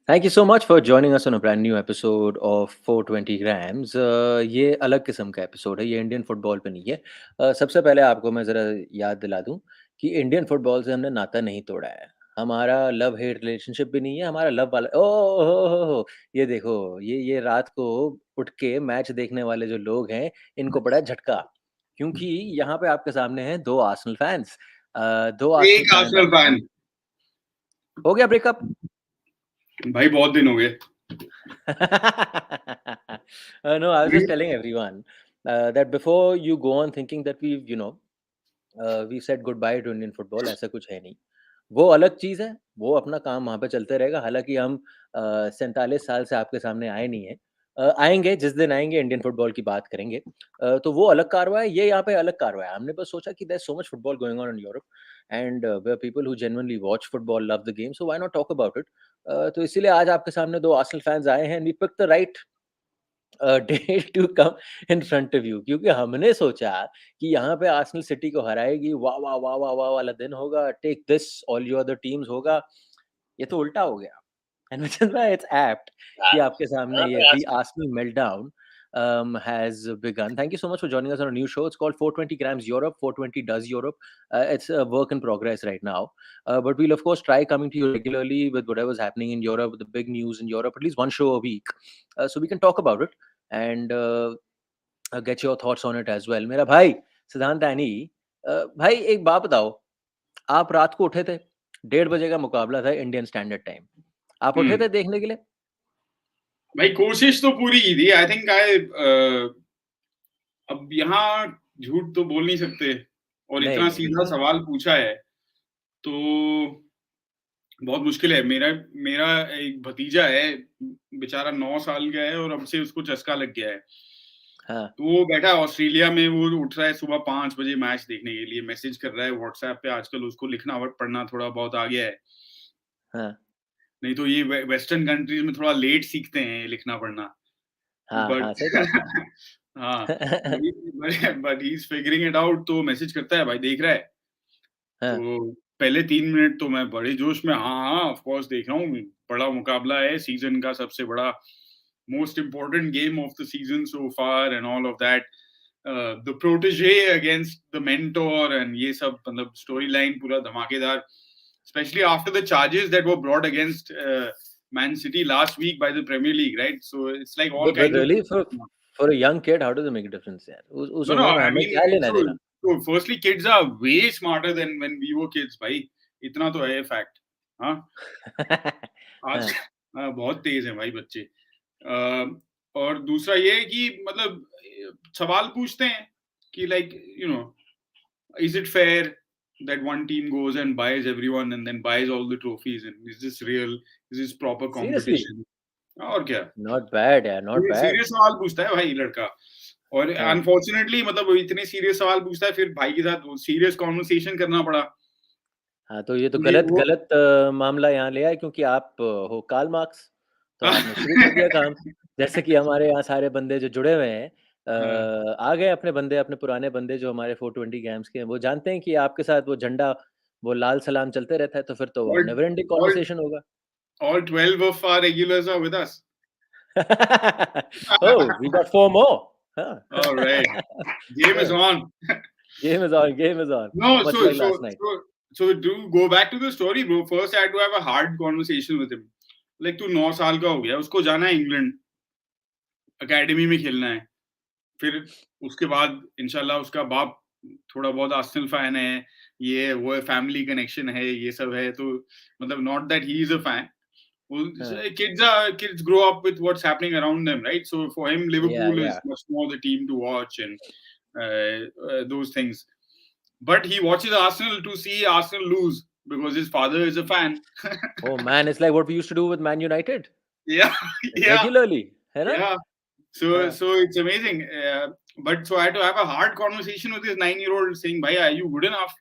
Thank you so much for joining us on a brand new episode of 420 grams. ये अलग किस्म का episode है, ये इंडियन फुटबॉल पे नहीं है। सबसे पहले आपको मैं ज़रा याद दिला दूँ कि इंडियन फुटबॉल से हमने नाता नहीं तोड़ा है। हमारा लव हेट रिलेशनशिप भी नहीं है, हमारा लव वाला ओह हो! ये देखो, ये रात को उठ के मैच देखने वाले जो लोग हैं, इनको पड़ा है झटका। क्योंकि यहाँ पे आपके सामने हैं 2 आर्सेनल फैन्स। 2 आर्सेनल एक फैन्स आर्सेनल आपके फैन। सामने हो गया ब्रेकअप? भाई बहुत दिन हो गए। No, I was just telling everyone that before you go on thinking that we've said goodbye to Indian football, ऐसा कुछ है नहीं। वो अलग चीज़ है, वो अपना काम वहाँ पे चलते रहेगा। हालाँकि हम 47 साल से आपके सामने आए नहीं हैं। आएँगे, जिस दिन आएँगे इंडियन फुटबॉल की बात करेंगे। तो वो अलग कारवां है, ये यहाँ पे अलग कारवां है। हमने बस सोचा कि there's so much football going on in Europe and where people who genuinely watch football love the game, so why not talk about it? तो इसीलिए आज आपके सामने 2 आर्सेनल फैन्स आए हैं and we picked the right day to come in front of you क्योंकि हमने सोचा कि यहाँ पे आर्सेनल सिटी को हराएगी, वाह, वाह, वाह, वाह, वाह वाला दिन होगा, take this all your other teams होगा। ये तो उल्टा हो गया। And which is why it's apt कि आपके सामने ये the Arsenal meltdown has begun. Thank you so much for joining us on a new show. It's called 420 Grams Europe. 420 does Europe. It's a work in progress right now. But we'll, of course, try coming to you regularly with whatever's happening in Europe, the big news in Europe, at least one show a week. So we can talk about it and get your thoughts on it as well. मेरा भाई सिद्धांत any, भाई एक बात बताओ, आप रात को उठे थे, 1:30 बजे का मुकाबला था इंडियन स्टैंडर्ड टाइम। आप उठे थे देखने के लिए? भाई कोशिश तो पूरी की थी। आई थिंक अब यहाँ झूठ तो बोल नहीं सकते और नहीं, इतना नहीं, सीधा बिल्कुल नहीं। सवाल पूछा है तो बहुत मुश्किल है। मेरा मेरा एक भतीजा है, बेचारा 9 साल का है और अब से उसको चस्का लग गया है। हाँ, तो वो बैठा है ऑस्ट्रेलिया में, वो उठ रहा है सुबह 5 बजे मैच देखने के लिए, मैसेज कर रहा है व्हाट्सएप पे। आजकल उसको लिखना और पढ़ना थोड़ा बहुत आ गया है। हाँ, नहीं तो ये वेस्टर्न कंट्रीज में थोड़ा लेट सीखते हैं लिखना पढ़ना। हाँ, बट हाँ, सही बात है। हाँ, but he is figuring it out. तो मैसेज करता है, भाई देख रहा है? हाँ, तो पहले 3 मिनट तो मैं बड़े जोश में हाँ, हाँ, ऑफ कोर्स देख रहा हूँ। बड़ा मुकाबला है, सीज़न का सबसे बड़ा, most important game of the season so far and all of that. The protégé against the mentor and ये सब, मतलब स्टोरी लाइन पूरा धमाकेदार, specially after the charges that were brought against Man City last week by the Premier League, right? So it's like all but kinds of really for a young kid, how does it make a difference यार? उस no, no. उम्र में I हमें mean, क्या लेना-देना? firstly, kids are way smarter than when we were kids, भाई. इतना तो है फैक्ट. हाँ, आज हाँ, बहुत तेज हैं भाई बच्चे. और दूसरा ये है कि मतलब सवाल पूछते हैं कि like you know, is it fair that one team goes and buys everyone and then buys all the trophies, and is this real? Is this proper seriously, competition? और क्या? not bad यार, not bad. सीरियस सवाल पूछता है भाई लड़का। और हाँ, अनफॉर्चुनेटली मतलब वो इतने सीरियस सवाल पूछता है, फिर भाई के साथ सीरियस कॉन्वर्सेशन करना पड़ा। हाँ, तो ये तो ये गलत वो गलत मामला यहाँ ले आए क्योंकि आप हो कार्ल मार्क्स, तो आपने शुरू कर दिया काम। जैसे कि हमारे यहाँ सारे बंदे जो जुड़े हुए हैं हाँ, आ गए अपने बंदे, अपने पुराने बंदे जो हमारे 420 गेम्स के हैं, वो जानते हैं कि आपके साथ वो झंडा, वो लाल सलाम चलते रहता है, तो फिर तो all never ending all conversation होगा। all 12 of our regulars are with us. Oh, we got 4 more. Huh. All right, game is on. Game is on, game is on. No, Much so like so last night. so so to go back to the story, bro. First, I had to have a hard conversation with him. Like तू 9 साल का हो गया, उसको जाना है England, academy में खेलना है। फिर उसके बाद इंशाल्लाह उसका बाप थोड़ा बहुत आर्सेनल फैन है, ये है, वो है, फैमिली कनेक्शन है, ये सब है। तो मतलब not that he is a fan, Huh. kids grow up with what's happening around them, right? So for him Yeah, Liverpool is yeah. much more the team to watch and those things. But he watches Arsenal to see Arsenal lose because his father is a fan. Oh man, it's like what we used to do with Man United Yeah, yeah, regularly, है ना? yeah. हाँ. So it's amazing. But so I had to have a hard conversation with this 9-year-old saying, "Bhai, are you good enough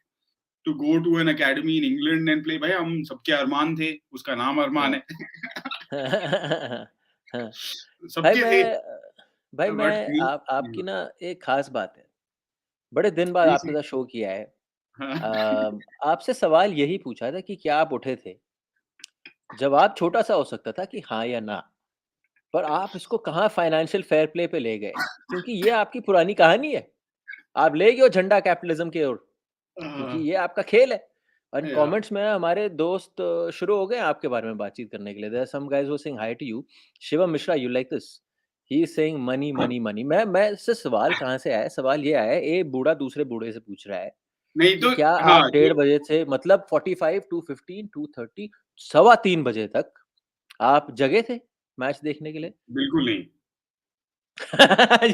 to go to an academy in England and play?" भाई हम सबके अरमान थे, उसका नाम अरमान हाँ. है, हाँ. भाई सबके थे, मैं भाई बट मैं आप आपकी ना एक खास बात है। बड़े दिन बाद आपके साथ शो किया है। हाँ, आपसे सवाल यही पूछा था कि क्या आप उठे थे? जवाब छोटा-सा हो सकता था कि हाँ या ना, पर आप इसको कहाँ फाइनेंशियल फेयर प्ले पे ले गए, क्योंकि ये आपकी पुरानी कहानी है। आप ले गए हो झंडा कैपिटलिज़्म की ओर, क्योंकि ये आपका खेल है। और या कमेंट्स में हमारे दोस्त शुरू हो गए हैं आपके बारे में बातचीत करने के लिए। There are some guys who are saying hi to you. Shivam Mishra, you like this? He is saying money, money, money. मैं इससे सवाल कहाँ से आया? सवाल ये आया है, एक बूढ़ा दूसरे बूढ़े से पूछ रहा है नहीं कि तो क्या हाँ आप ये 1:30 बजे से मतलब 45 टू 15 टू 30 सवा 3 बजे तक आप जगे थे मैच देखने के लिए? बिल्कुल नहीं।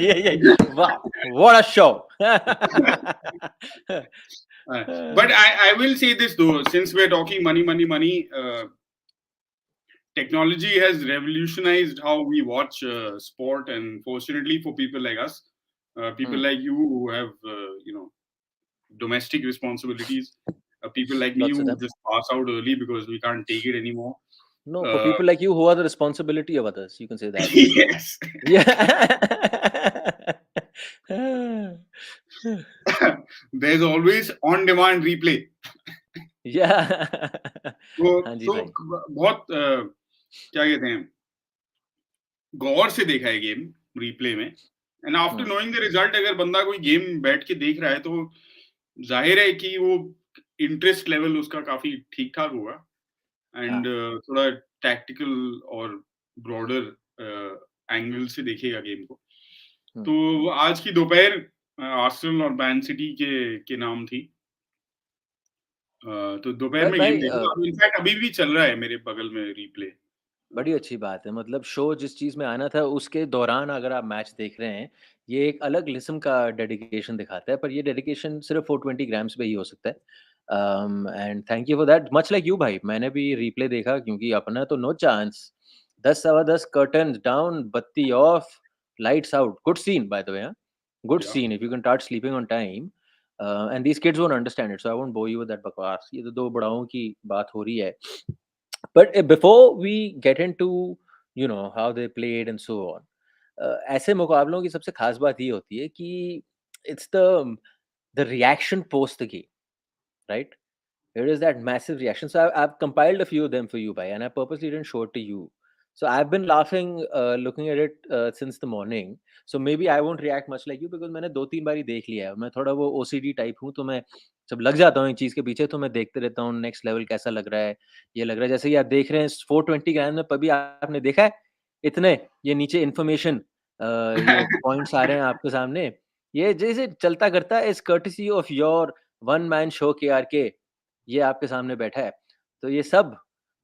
ये वाह! What a show! But I will say this though, since we're talking money, money, money, technology has revolutionized how we watch sport, and fortunately for people like us, people hmm, like you who have domestic responsibilities, people like me lots of who them. just pass out early because we can't take it anymore. No, for Uh, people like you who are the responsibility of others, you can say that. yes, Yeah. there's always on-demand replay. Yeah. हाँ जी तो भाई। बहुत क्या कहते हैं, गौर से देखा है गेम रिप्ले में, and after hmm, knowing the result अगर बंदा कोई गेम बैठ के देख रहा है तो जाहिर है कि वो इंटरेस्ट लेवल उसका काफी ठीक ठाक होगा, हाँ, एंड थोड़ा टैक्टिकल और ब्रॉडर एंगल से देखेगा गेम को। हुँ। तो आज की दोपहर आर्सेनल और मैन सिटी के नाम थी। तो दोपहर पर में गेम भाई देखा, इनफैक्ट अभी भी चल रहा है मेरे बगल में रिप्ले। बड़ी अच्छी बात है। मतलब शो जिस चीज़ में आना था उसके दौरान अगर आप मैच देख रहे हैं, ये एक अलग किस्म का डेडिकेशन दिखाता है, पर ये डेडिकेशन सिर्फ़ 420 ग्राम्स पे ही हो सकता है। And thank you for that, much like you भाई। मैंने भी रिप्ले देखा क्योंकि अपना तो नो चांस। 10 सवा 10 कर्टन्स डाउन, बत्ती off, lights out. Good scene by the way हाँ, गुड या scene if you can start sleeping on time. And these kids won't understand it, so I won't bore you with that बकवास। ये तो 2 बुढ़ाओं की बात हो रही है। But before we get into, you know, how they played and so on, ऐसे मुकाबलों की सबसे ख़ास बात ये होती है कि it's the reaction post the game, right? It is that massive reaction. So I've compiled a few of them for you, bhai, and I purposely didn't show it to you. So I've been laughing looking at it since the morning. So maybe I won't react much like you because मैंने 2-3 बारी देख लिया है। मैं थोड़ा वो OCD type हूँ, तो मैं जब लग जाता हूँ एक चीज़ के पीछे तो मैं देखते रहता हूँ नेक्स्ट लेवल कैसा लग रहा है, ये लग रहा है। जैसे ये आप देख रहे हैं 420 ग्राम में कभी आपने देखा है? इतने ये नीचे इन्फॉर्मेशन ये पॉइंट्स आ रहे हैं आपके सामने। ये जैसे चलता करता है is courtesy of your one man show KRK. ये आपके सामने बैठा है। तो ये सब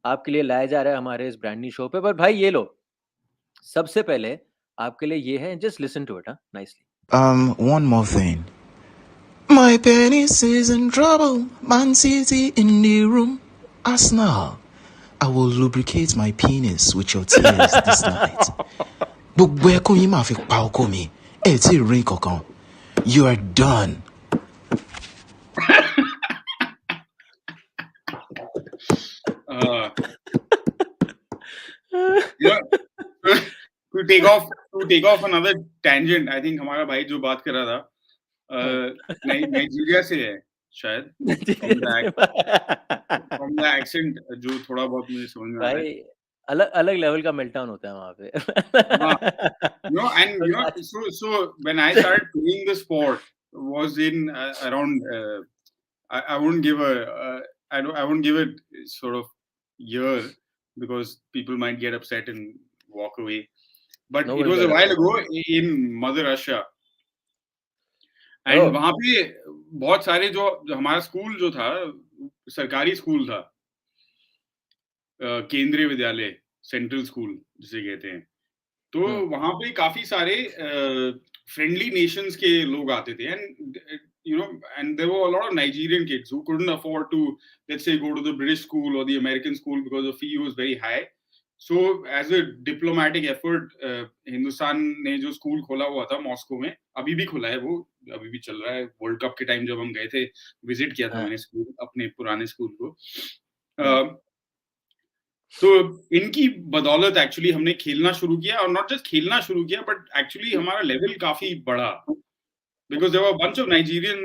आपके लिए लाया जा रहा है हमारे इस ब्रांड न्यू शो पे। पर भाई ये लो, सबसे पहले आपके लिए ये है, जस्ट लिसन टू इट हाँ, nicely. One more thing. My penis is in trouble. Man City in the room. Arsenal. I will lubricate my penis with your tears this night. Gbogbo ẹkún yín máa fi pa ọkọ mi. Ẹ tí ì rí kankan. You are done. uh, you know, to take off another tangent, I think हमारा भाई जो बात कर रहा था Nigeria से है शायद, from the from the accent जो थोड़ा बहुत मुझे समझ में आ रहा है। भाई अलग-अलग लेवल का मेल्टडाउन होता है वहाँ पे। हाँ, and तो that's so when I started playing the sport was in around I won't give a I won't give it sort of year because people might get upset and walk away. But no it one was a get while upset, ago don't worry. in Mother Russia, and ओह! वहाँ पे बहुत सारे जो हमारा school जो था, सरकारी school था, केंद्रीय विद्यालय, सेंट्रल स्कूल जिसे कहते हैं। तो हुँ, वहाँ पे काफ़ी सारे फ्रेंडली नेशंस के लोग आते थे, and you know, and there were a lot of Nigerian kids who couldn't afford to, let's say, go to the British school or the American school because the fee was very high. So as a diplomatic effort, Hindustan ने जो school खोला हुआ था Moscow में, अभी भी खुला है वो, अभी भी चल रहा है। वर्ल्ड कप के टाइम जब हम गए थे, विजिट किया था हाँ, मैंने स्कूल, अपने पुराने स्कूल को। हुँ, तो इनकी बदौलत एक्चुअली हमने खेलना शुरू किया, और नॉट जस्ट खेलना शुरू किया बट एक्चुअली हमारा लेवल काफी बढ़ा, because there were a bunch of Nigerian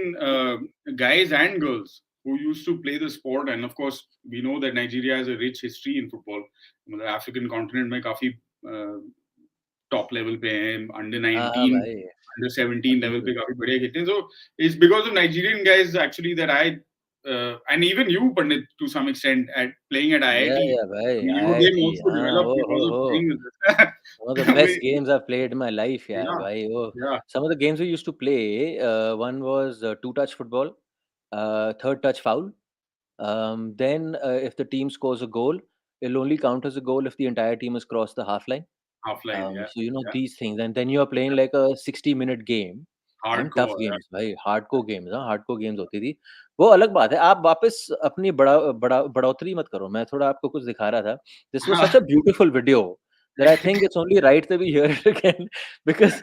guys and girls who used to play the sport, and of course we know that Nigeria has a rich history in football. The African continent में काफी top level पे हैं, under हाँ 19, भाई, under 17 level पे बिल्कुल। काफी बढ़िया खेलते हैं. So it's because of Nigerian guys actually that I and even you, Pandit, to some extent, at playing at IIT, या भाई, your game IIT, also हाँ, developed because of हो। playing with us. One of I the best mean, games I've played in my life, yeah, yeah, bhai. Oh, yeah, some of the games we used to play, one was two-touch football, third touch foul. Then, if the team scores a goal, it'll only count as a goal if the entire team has crossed the half line. half line, yeah, So you know yeah, these things, and then you are playing like a 60-minute game, and tough hardcore, games, भाई, hardcore games, हाँ, hardcore games होती थी. वो अलग बात है. आप वापस अपनी बढ़ोतरी मत करो. मैं थोड़ा आपको कुछ दिखा रहा था. This was such yeah. a beautiful video that I think it's only right that we hear it again because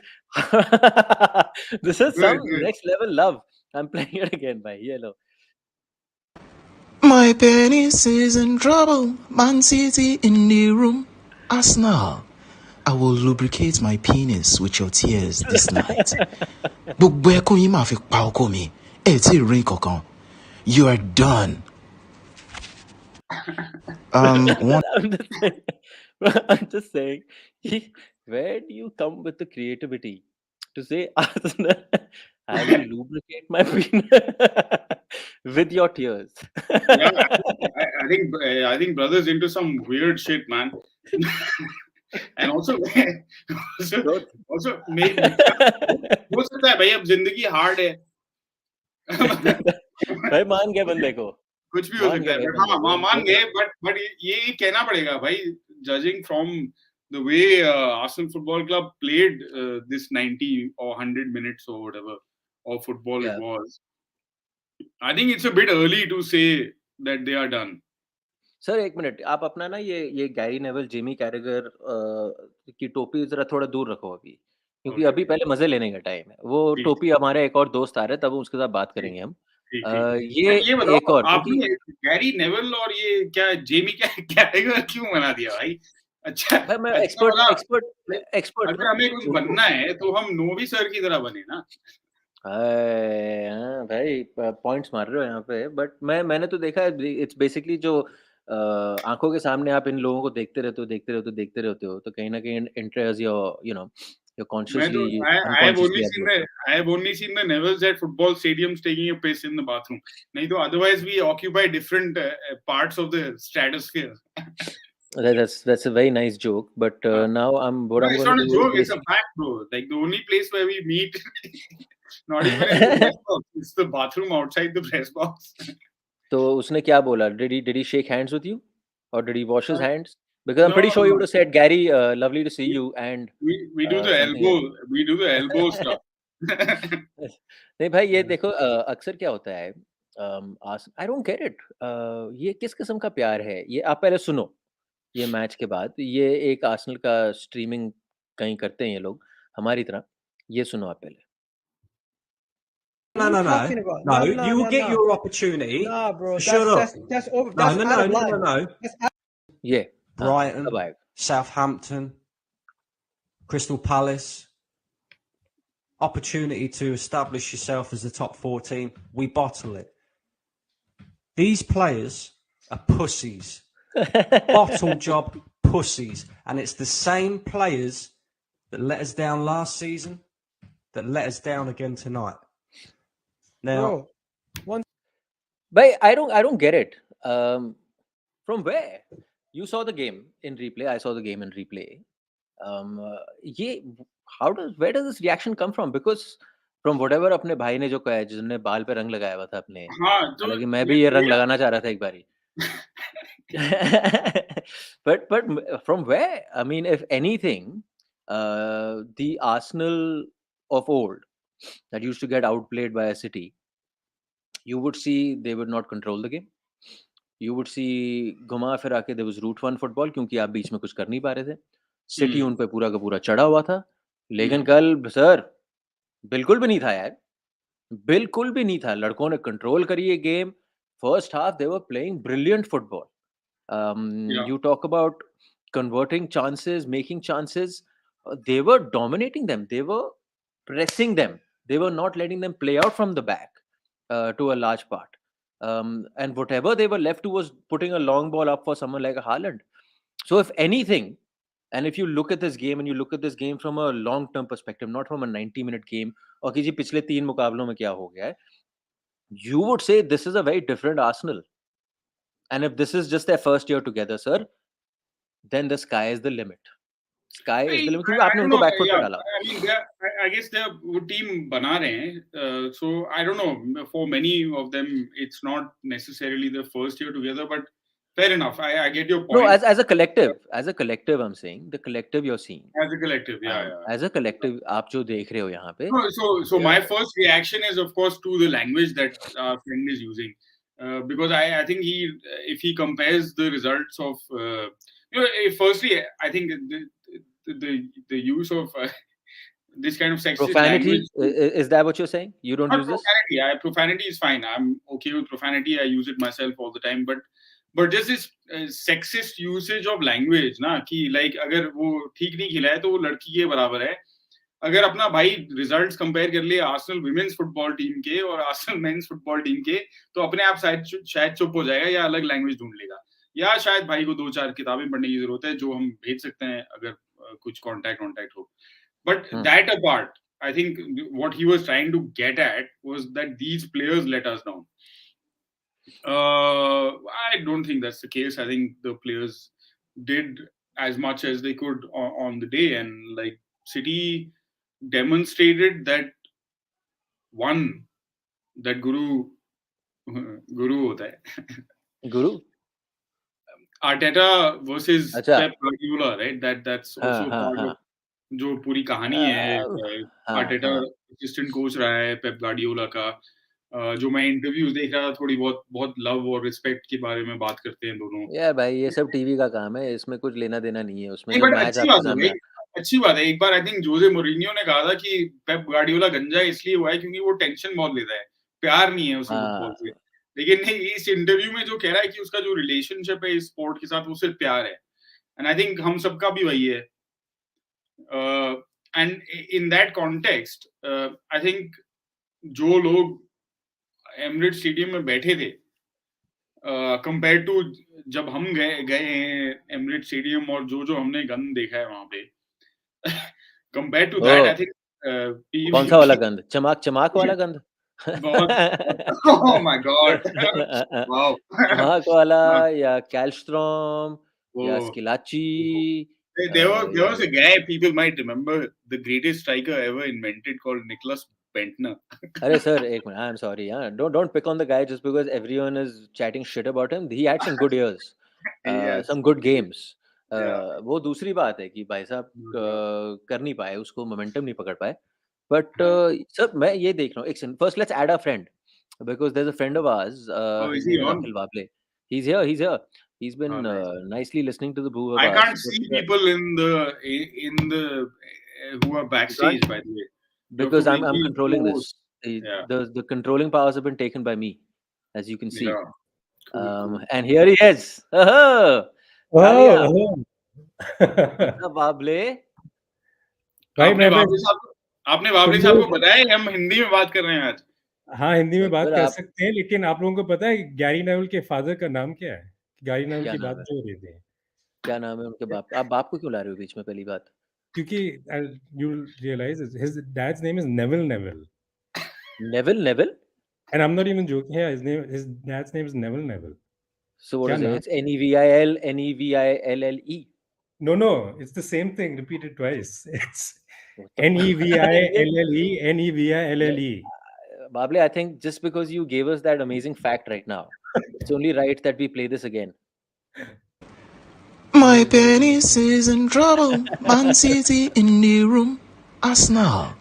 this is Good, some good. next level love. I'm playing it again, bhai. Hello. My penis is in trouble. Man City in the room. Arsenal, I will lubricate my penis with your tears this night. Gbogbo ẹkún yín máa fi pa ọkọ mi. Ẹ tí ì rí kankan. You are done. One I'm just saying, where do you come with the creativity to say, Arsenal, I will lubricate my penis with your tears? Yeah, I think brother's into some weird shit, man. And also, also make हो सकता है भाई अब जिंदगी hard है. भाई मान गया बंदे को. कुछ भी हो मान सकता गया है, भाई बट बंदे हाँ को. मान गए, बट ये कहना पड़ेगा भाई, judging from the way Arsenal Football Club played this 90 or 100 minutes or whatever of football it Yeah. was. I think it's a bit early to say that they are done. Sir एक minute, आप अपना ना ये Gary naval, Jamie कैरेगर की टोपी जरा थोड़ा दूर रखो अभी, क्योंकि Okay. अभी पहले मजे लेने का टाइम है. वो ठीक टोपी हमारे एक और दोस्त आ रहे हैं, तब उसके साथ बात ठीक करेंगे हम. ठीक ठीक. ये ये एक बताओ और, क्योंकि आपने गैरी नेवल और ये क्या जेमी कैरेगर क्यों बना दिया भाई? अच्छा भाई मैं अच्छा वाला. एक्सपर्ट अगर ना. हमें कुछ बनना है तो हम नोवी सर की तरह बने ना. हाँ भाई, पॉइंट्स मार रहे हो यहाँ पे. बट मैंने तो देखा है, इट्स बेसिकली जो आंखों के सामने आप इन लोगों को देखते रहते हो, तो कहीं ना कहीं enters your, you know, you're मैं तो consciously, I have only unconsciously seen the Nevils at football stadiums taking a piss in the bathroom. नहीं तो otherwise we occupy different parts of the stratosphere. That's a very nice joke, but now what No, I'm it's going to not a do is joke. It's a basically, fact, bro. Like the only place where we meet, not even in the press box. It's the bathroom outside the press box. तो उसने क्या बोला? Did he shake hands with you, or did he wash his Uh, hands? Because I'm pretty no, sure you would no. have said, Gary, lovely to see you, and We do the something elbow. else. We do the elbow stuff. नहीं भाई, ये देखो, अक्सर क्या होता है, I don't get it. ये किस किस्म का प्यार है ये? आप पहले सुनो. ये मैच के बाद ये एक आर्सेनल का स्ट्रीमिंग कहीं करते हैं ये लोग हमारी तरह. ये सुनो आप पहले. No, no, no. talking about? No, No, no, you will no, get no. your opportunity. Nah, bro. Shut up. That's No, out of line. no. That's out- ये हाँ, Brighton, अब आएगा. Southampton, Crystal Palace. Opportunity to establish yourself as the top 4 team. We bottle it. These players are pussies. Bottle job pussies. And it's the same players that let us down last season that let us down again tonight. Now, bro. But I don't get it. From where? You saw the game in replay. I saw the game in replay. Where does this reaction come from? Because from whatever अपने भाई ने जो कहा है, जिसने बाल पे रंग लगाया हुआ था अपने, हाँ, तो हालांकि मैं भी ये रंग लगाना चाह रहा था एक बारी. but from where? I mean, if anything, the Arsenal of old that used to get outplayed by a City, you would see they would not control the game. You would see घुमा फिरा के there was route one football, क्योंकि आप बीच में कुछ कर नहीं पा रहे थे. सिटी उन पे पूरा का पूरा चढ़ा हुआ था. लेकिन कल सर बिल्कुल भी नहीं था यार. बिल्कुल भी नहीं था. लड़कों ने कंट्रोल करी ये game. First half they were playing brilliant football. Yeah. You talk about converting chances, making chances. They were dominating them. They were pressing them. They were not letting them play out from the back to a large part. And whatever they were left to was putting a long ball up for someone like a Haaland. So if anything, and if you look at this game and you look at this game from a long-term perspective, not from a 90-minute game, or कि जी पिछले 3 मुकाबलों में क्या हो गया है, you would say this is a very different Arsenal. And if this is just their first year together, sir, then the sky is the limit. Sky is the limit. क्योंकि I आपने don't उनको know. back foot पे Yeah, डाला. I mean, I guess they वो team बना रहे हैं. So I don't know. For many of them, it's not necessarily the first year together, but fair enough. I get your No, point. as a collective, I'm saying the collective you're seeing. As a collective, yeah. As a collective, आप जो देख रहे हो यहाँ पे. No, so my first reaction is, of course, to the language that our friend is using, because I think if he compares the results of, firstly, I think the use of this kind of sexist language. Profanity, is that what you're saying? You don't Not use this? profanity. Profanity is fine. I'm okay with profanity. I use it myself all the time. But just this sexist usage of language, ना कि like अगर वो ठीक नहीं खिलाए तो वो लड़की के बराबर है. अगर अपना भाई रिजल्ट्स कंपेयर कर लिए आर्सेनल विमेंस फुटबॉल टीम के और आर्सेनल मेंस फुटबॉल टीम के, तो अपने आप शायद चुप हो जाएगा या अलग लैंग्वेज ढूंढ लेगा, या शायद भाई को 2-4 किताबें पढ़ने की जरूरत है जो हम भेज सकते हैं अगर कुछ कांटेक्ट हो. But that apart, I think what he was trying to get at was that these players let us down. I don't think that's the case. I think the players did as much as they could on the day, and like City demonstrated that that guru hota hai. Guru? Arteta versus अच्छा. Pep Guardiola, right? That's also part of जो पूरी कहानी है. Arteta assistant coach रहा है Pep Guardiola का. जो मैं इंटरव्यूज देख रहा था, थोड़ी बहुत लव और रिस्पेक्ट के बारे में बात करते हैं दोनों. यार भाई ये सब टीवी का काम है, इसमें कुछ लेना देना नहीं है. उसमें जब बट मैच आपके सामने अच्छी बात है. एक बार आई थिंक जोसे मोरिनियो ने कहा था कि पेप गार्डियोला गंजा इसलिए हुआ है क्योंकि वो टेंशन बहुत लेता है, प्यार नहीं है उसे फुटबॉल से. लेकिन नहीं, इस इंटरव्यू में जो कह रहा है कि उसका जो रिलेशनशिप है इस स्पोर्ट के साथ वो सिर्फ प्यार है. एंड आई थिंक हम सबका भी वही है. And in that context, I think जो लोग एमिरेट्स स्टेडियम में बैठे थे, कंपेयर टू जब हम गए हैं एमिरेट्स स्टेडियम और जो हमने गंद देखा है वहां पे, compare to that, I think कौन सा वाला गंद? चमाक वाला गंद? Oh my God! Wow! चमाक वाला या कैल्स्ट्रॉम या स्किलाची? There was a guy people might remember, the greatest striker ever invented, called Nicholas Bentner. अरे sir, एक minute, I'm sorry, don't pick on the guy just because everyone is chatting shit about him. He had some good years, some good games. वो दूसरी बात है कि भाई साहब कर नहीं पाए, उसको मोमेंटम नहीं पकड़ पाए. But sir, मैं ये देख रहा हूँ. First, let's add a friend because there's a friend of ours. His name is Akhil Bable. He's here. He's been nicely listening to the Brew of I ours. can't see people in the who are backstage, by the way. Because I'm controlling this. The controlling powers have been taken by me, as you can see. Yeah. Cool. And here he is. बाबले. आपने बाबले साहब को बताया हम हिंदी में बात कर रहे हैं आज. हाँ, हिंदी में बात कर सकते हैं, लेकिन आप लोगों को पता है गैरी नेवल के फादर का नाम क्या है? गैरी नेवल की बात जो हो रही थी. क्या नाम है उनके बाप? आप बाप को क्यों ला रहे हो बीच में? पहली बात क्योंकि you realize his dad's name is Neville. Neville? And I'm not even joking. Yeah, his dad's name is Neville. So what is it? It's Neville. No, it's the same thing repeated twice. It's Neville. Bable, I think just because you gave us that amazing fact right now, it's only right that we play this again. My penis is in trouble. Man City in the room. Arsenal,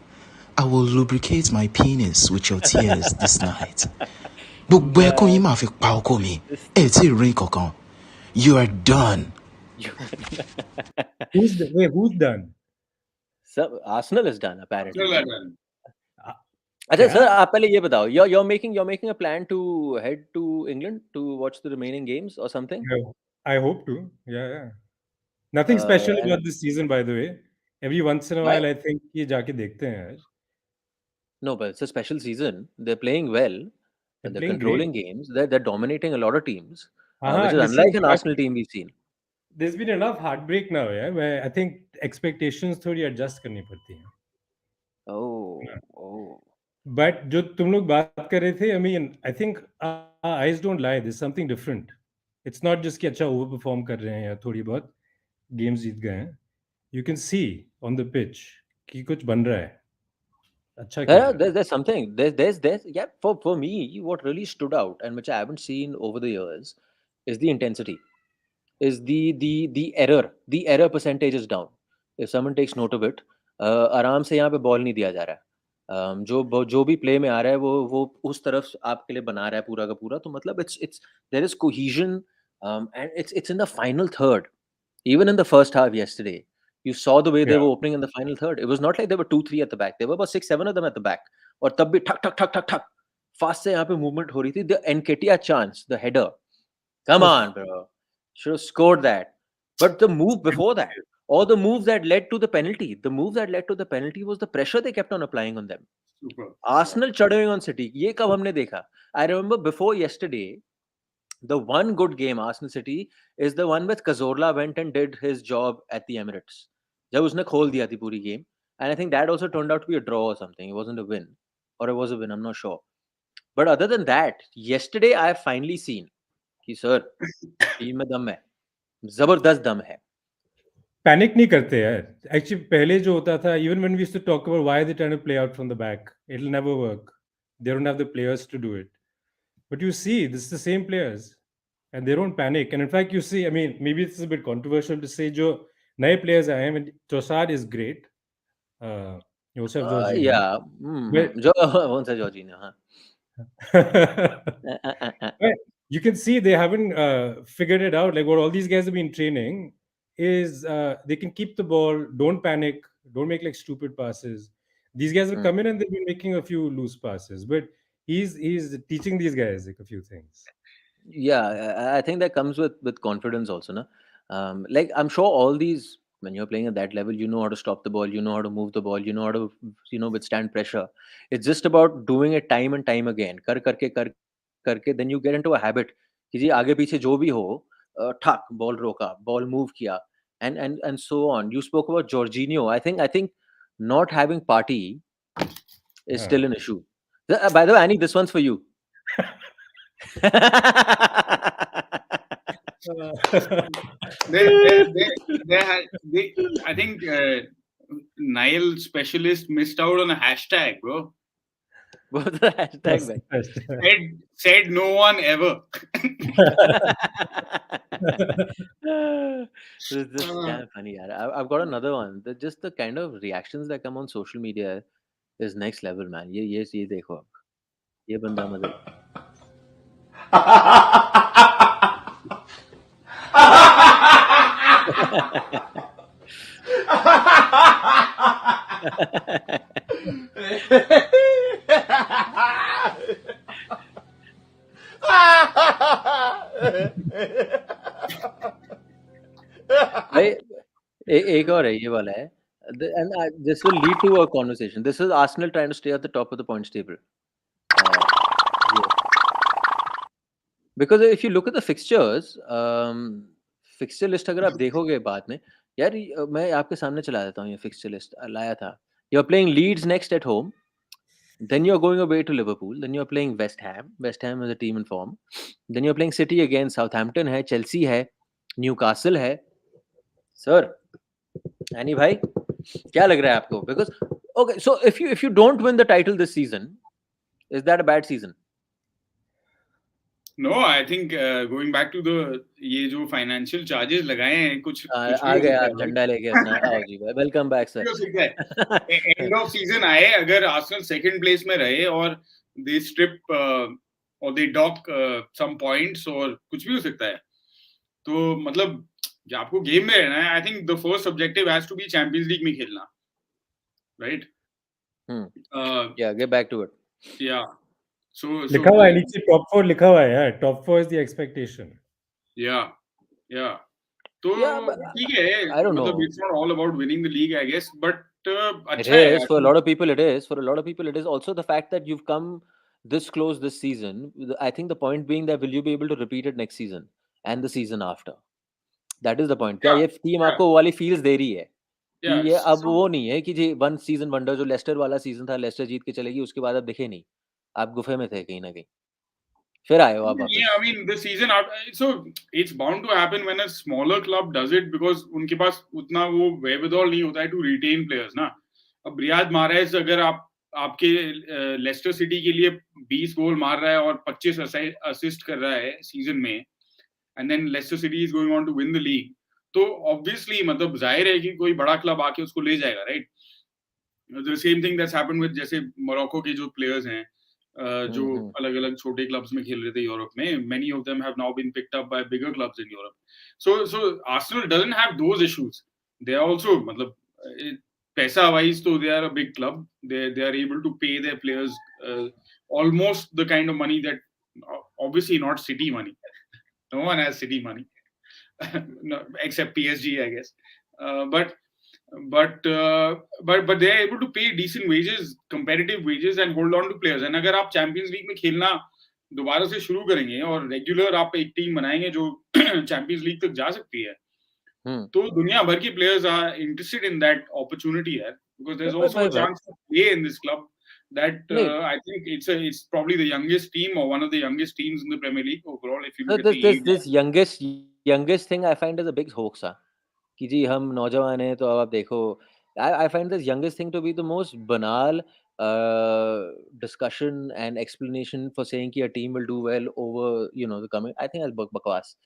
I will lubricate my penis with your tears this night. You are done. Who's done? So Arsenal is done apparently. Arsenal are done. अच्छा sir, आप पहले ये बताओ, you're making a plan to head to England to watch the remaining games or something? I hope to. Yeah. Nothing special about this season, by the way. Every once in a while, I think ये जाके देखते हैं यार. No, but it's a special season. They're playing well, When they're playing controlling great. games, they're dominating a lot of teams, which is Listen, unlike an Arsenal team we've seen. there's been enough heartbreak now, yeah, where I think expectations थोड़ी adjust करनी पड़ती हैं. Oh. But जो तुम लोग बात कर रहे थे, I mean, I think our eyes don't lie. There's something different. It's not just कि अच्छा over perform कर रहे हैं या थोड़ी बहुत games जीत गए हैं. You can see on the pitch कि कुछ बन रहा है. अच्छा खेल Yeah, रहा है. there's something. Yeah, for me, what really stood out and which I haven't seen over the years is the intensity, is the error. The error percentage is down. If someone takes note of it, आराम से यहाँ पे ball नहीं दिया जा रहा है. जो भी प्ले में आ रहा है वो उस तरफ आपके लिए बना रहा है पूरा का पूरा. तो मतलब it's there is cohesion, and it's in the final third. Even in the first half yesterday, you saw the way they were opening in the final third. It was not like there were 2-3 at the back. There were about 6-7 of them at the back. और तब भी ठक ठक ठक ठक ठक fast से यहाँ पे मूवमेंट हो रही थी. The Nketiah chance, the header. Come on, bro. Should have scored that. But the move before that, or the move that led to the penalty, was the pressure they kept on applying on them. Super. Arsenal chudding on City. ये कब हमने देखा? I remember before yesterday, the one good game Arsenal City is the one with Cazorla went and did his job at the Emirates. जब उसने खोल दिया थी पूरी game, and I think that also turned out to be a draw or something. It wasn't a win, or it was a win. I'm not sure. But other than that, yesterday I have finally seen कि sir team में दम है, जबरदस्त दम है. Panic नहीं करते यार. एक्चुअली पहले जो होता था, even when we used to talk about why they trying to play out from the back, it will never work. They don't have the players to do it. But you see this is the same players and they don't panic. And in fact, you see, I mean, maybe it's a bit controversial to say जो नए players आए हैं. I mean, Trossard is great. Joseph Jorginho. Yeah. जो कौन सा Jorginho, हाँ. But you can see they haven't figured it out. Like what all these guys have been training is they can keep the ball, don't panic, don't make like stupid passes. These guys have come in and they've been making a few loose passes, but he's teaching these guys like a few things. Yeah, I think that comes with confidence also, na. Like I'm sure all these, when you're playing at that level, you know how to stop the ball, you know how to move the ball, you know how to withstand pressure. It's just about doing it time and time again. कर करके then you get into a habit कि जी आगे पीछे जो भी हो, ठक ball रोका, बॉल मूव किया, and so on. You spoke about Jorginho. I think not having Partey is still an issue. By the way, Annie, this one's for you. I think Nile specialist missed out on a hashtag, bro. What's the hashtag, man? Said no one ever. This is damn funny, yaar. I've got another one. Just the kind of reactions that come on social media is next level, man. ये देखो अब. ये बंदा मतलब. भाई एक और है ये वाला है. And this will lead to a conversation. This is Arsenal trying to stay at the top of the points table. Because if you look at the fixtures, fixture list अगर आप देखोगे बाद में, यार मैं आपके सामने चला देता हूँ ये fixture list लाया था. You're playing Leeds next at home, then you're going away to Liverpool, then you're playing West Ham. West Ham is a team in form. Then you're playing City again, Southampton है, Chelsea है, Newcastle है. Sir, Annie भाई, क्या लग रहा है आपको? Because okay, so if you don't win the title this season, is that a bad season? No, I think going back to the ये जो financial charges लगाए हैं कुछ आ गए आप झंडा लेके अपना. आओ जी भाई, welcome back sir. End of season आए, अगर Arsenal second place में रहे और they strip or they dock some points और कुछ भी हो सकता है, तो मतलब आपको गेम में रहना है. I think the first objective has to be Champions League में खेलना, right? Yeah, get back to it. Yeah. So लिखा हुआ है नीचे top 4 लिखा हुआ है यार. Top 4 is the expectation. Yeah. तो ठीक है. I don't know. It's not all about winning the league, I guess, but it is for a lot of people. It is also the fact that you've come this close this season, I think the point being that will you be able to repeat it next season and the season after? That is the point. क्या Yeah, ये team yeah, आपको वो वाली feels दे रही है कि yeah. ये अब So वो नहीं है कि जी वन सीजन वंडर जो लेस्टर वाला सीजन था, लेस्टर जीत के चलेगी, उसके बाद अब दिखे नहीं, आप गुफे में थे कहीं ना कहीं, फिर आए हो आप yeah, वापस. I mean the season so it's bound to happen when a smaller club does it because उनके पास उतना वो wherewithal नहीं होता है to retain players ना. अब रियाद माहरेज अगर आपके लेस्टर सिटी के लिए 20 गोल मार रहा है और 25 असिस्ट कर रहा है सीजन में and then Leicester City is going on to win the league, तो ऑब्वियसली मतलब जाहिर है कि कोई बड़ा क्लब आके उसको ले जाएगा, right? The same thing that's happened with जैसे मोरक्को के जो प्लेयर्स हैं जो अलग अलग छोटे क्लब्स में खेल रहे थे यूरोप में, many of them have now been picked up by bigger clubs in Europe. So Arsenal doesn't have those issues. They are also मतलब पैसा वाइज तो they are a big club. They are able to pay their players almost the kind of money that obviously not City money. No one has City money. No, except PSG, I guess. But they are able to pay decent wages, competitive wages, and hold on to players. And अगर आप champions league में खेलना दोबारा से शुरू करेंगे और regular आप एक टीम बनाएंगे जो चैंपियंस लीग तक जा सकती है, तो दुनिया भर के players are interested in that opportunity यार, because there's also a chance to play in this club. That I think it's probably the youngest team or one of the youngest teams in the Premier League overall. If you look at the age, this youngest thing I find is a big hoax. कि जी हम नौजवान हैं तो अब आप देखो, I find this youngest thing to be the most banal discussion and explanation for saying कि a team will do well over the coming. I think that's बकवास.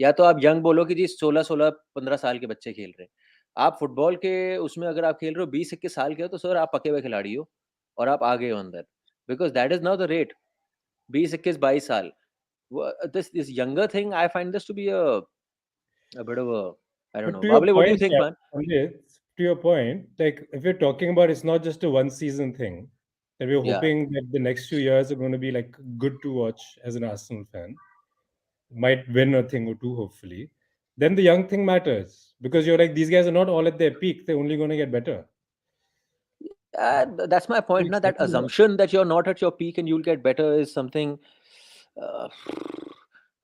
या तो आप यंग बोलो कि जी 16-15 साल के बच्चे खेल रहे हैं. आप फुटबॉल के उसमें अगर आप खेल रहे हो 20-21 साल के हो तो सर आप पके हुए खिलाड़ी हो और आप आगे हो अंदर, because that is now the rate. 20-21-22 साल. This younger thing, I find this to be a bit of a, I don't But know. to your Babale, what do you point, think, man? Pandit, to your point, like if you're talking about it's not just a one season thing, that we're Yeah. hoping that the next few years are going to be like good to watch as an Arsenal fan, might win a thing or two, hopefully, then the young thing matters because you're like, these guys are not all at their peak, they're only going to get better. That's my point. Now, that assumption that you're not at your peak and you'll get better is something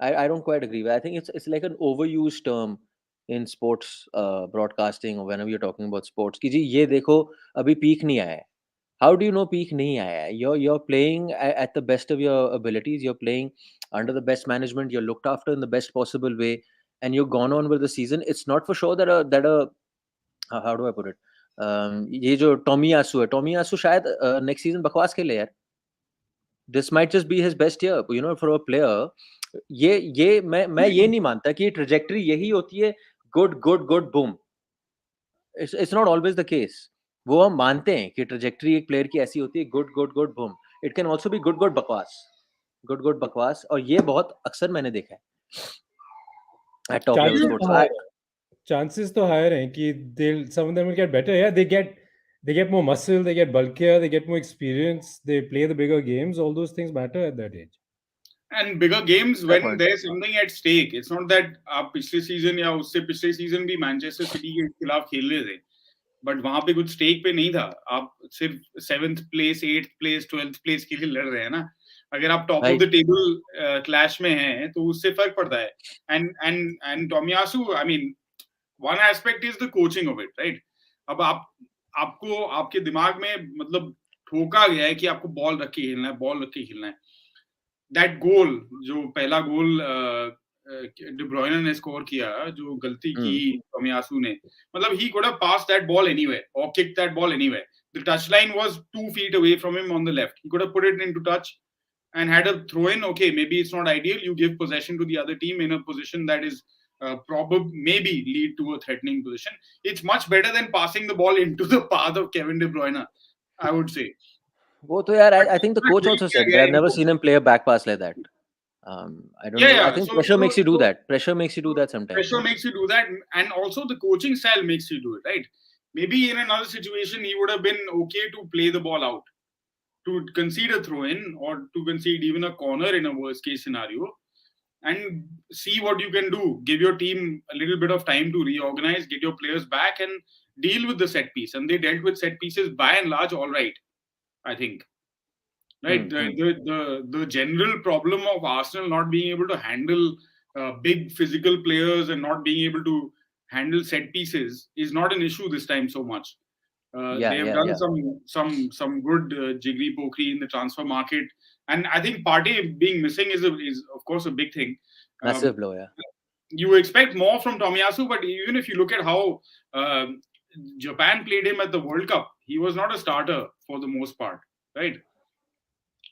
I don't quite agree with. I think it's like an overused term in sports broadcasting or whenever you're talking about sports. कि जी ये देखो अभी peak नहीं आया है. How do you know peak नहीं आया है? You're playing at the best of your abilities. You're playing under the best management. You're looked after in the best possible way, and you've gone on with the season. It's not for sure that how do I put it? ये जो Tommy आसू शायद next season बकवास खेले यार. This might just be his best year, for a player. ये मैं ये नहीं मानता कि ट्रेजेक्टरी यही होती है, good boom. It's not always the case. वो हम मानते हैं कि ट्रेजेक्टरी एक प्लेयर की ऐसी होती है, good boom. It can also be good बकवास, और ये बहुत अक्सर मैंने देखा है at top level sports. Chances तो higher हैं कि some of them will get better. Yeah, they get more muscle, they get bulkier, they get more experience, they play the bigger games. All those things matter at that age. And bigger games when there's something at stake. It's not that आप पिछले season या उससे पिछले season भी Manchester city के खिलाफ खेल रहे थे, बट वहां पे कुछ स्टेक पे नहीं था. आप सिर्फ 7th place, 8th place, 12th place के लिए लड़ रहे हैं ना. अगर आप top of the table clash में हैं तो उससे फर्क पड़ता है. And Tomiyasu, I mean one aspect is the coaching of it, right? अब आपको आपके दिमाग में मतलब ठोका गया है कि आपको बॉल रख के खेलना है. दैट गोल, जो पहला गोल डी ब्रुयने ने स्कोर किया, जो गलती की टोमियासू ने, मतलब he could have passed that ball anywhere or kicked that ball anywhere. The touchline was 2 feet away from him on the left. He could have put it into touch and had a throw in. Okay, maybe it's not ideal. You give possession to the other team in a position that is maybe lead to a threatening position. It's much better than passing the ball into the path of Kevin De Bruyne, I would say. वो तो यार, I think the coach also said that. I've never seen him play a back pass like that. I don't know. I think pressure makes you do that. Pressure makes you do that sometimes. Pressure makes you do that, and also the coaching style makes you do it, right? Maybe in another situation he would have been okay to play the ball out, to concede a throw in, or to concede even a corner in a worst case scenario, and see what you can do. Give your team a little bit of time to reorganize, get your players back, and deal with the set piece. And they dealt with set pieces by and large all right, I think. right? The general problem of Arsenal not being able to handle big physical players and not being able to handle set pieces is not an issue this time so much. They have done some good jiggery pokery in the transfer market, and I think Partey being missing is of course a big thing. Massive blow, yeah. You expect more from Tomiyasu, but even if you look at how Japan played him at the World Cup, he was not a starter for the most part, right?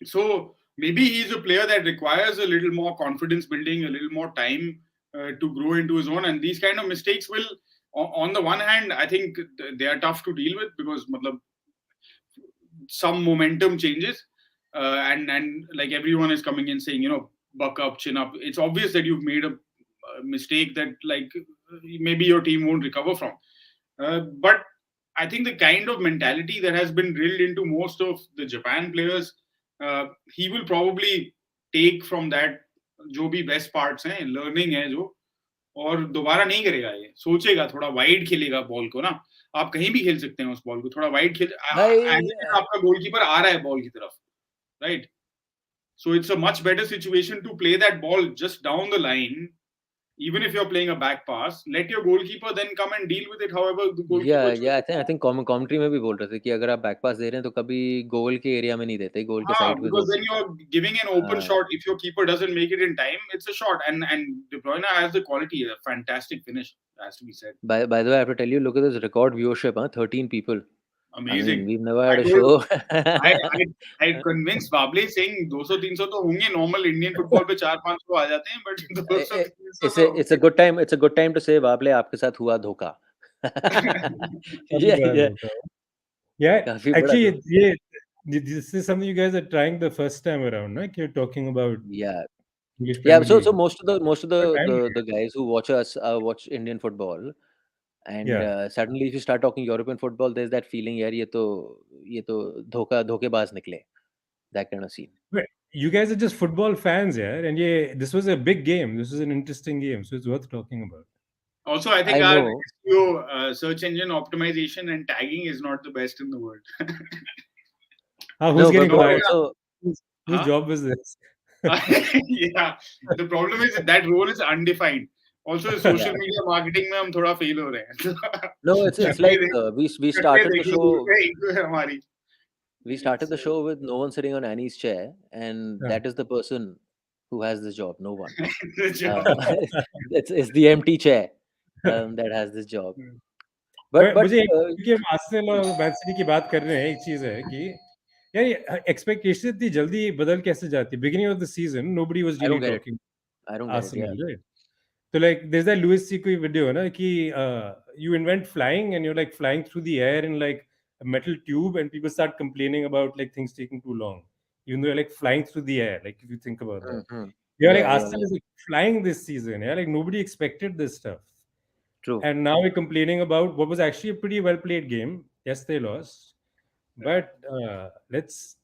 So maybe he's a player that requires a little more confidence building, a little more time to grow into his own. And these kind of mistakes will, on the one hand, I think they are tough to deal with because some momentum changes, and like everyone is coming in saying, buck up, chin up. It's obvious that you've made a mistake that like maybe your team won't recover from. But I think the kind of mentality that has been drilled into most of the Japan players, he will probably take from that जो भी best parts हैं, learning है जो, और दोबारा नहीं करेगा ये, सोचेगा थोड़ा वाइड खेलेगा बॉल को ना, आप कहीं भी खेल सकते हैं उस बॉल को, थोड़ा वाइड खेल, आपका गोलकीपर आ रहा है बॉल की तरफ, right? So it's a much better situation to play that ball just down the line. Even if you're playing a back pass, let your goalkeeper then come and deal with it however the goalkeeper chooses. I think commentary में भी बोल रहे थे कि अगर आप back पास दे रहे हैं तो कभी गोल के एरिया में नहीं देते, गोल के साइड पे. Because then you're giving an open shot. If your keeper doesn't make it in time, it's a shot. And De Bruyne has the quality, a fantastic finish, has to be said. By the way, I have to tell you, look at this record viewership, 13 people. Amazing. I mean, we've never had a show. I convinced Bable saying 200-300 तो होंगे, normal Indian football पे 400-500 आ जाते हैं, but it's a good time to say Bable आपके साथ हुआ धोखा. Yeah, actually this is something you guys are trying the first time around, right? You're talking about so most of the guys who watch us watch Indian football. And suddenly if you start talking European football, there's that feeling, यार ये तो धोखेबाज निकले, that kind of scene. You guys are just football fans, yeah, and this was a big game. This was an interesting game, so it's worth talking about. Also, I think our SEO, search engine optimization and tagging is not the best in the world. Who's getting fired? Whose job is this? Yeah, the problem is that role is undefined. Also, social media marketing में हम थोड़ा fail हो रहे हैं. No, it's like we started the show. We started the show with no one sitting on Annie's chair, and that is the person who has this job. No one. It's the empty chair that has this job. But मुझे कि Arsenal और man city की बात कर रहे हैं, एक चीज है कि यार एक्सपेक्टेशन इतनी जल्दी बदल कैसे जाती है? Beginning of the season, nobody was really talking. I don't get Arsenal, it. Right? So like there's that Louis C.K. video na कि you invent flying and you're like flying through the air in like a metal tube and people start complaining about like things taking too long, even though you're like flying through the air. Like if you think about that, like Arsenal is like flying this season. Yeah, like nobody expected this stuff. True. And now we're complaining about what was actually a pretty well played game. Yes, they lost, but let's.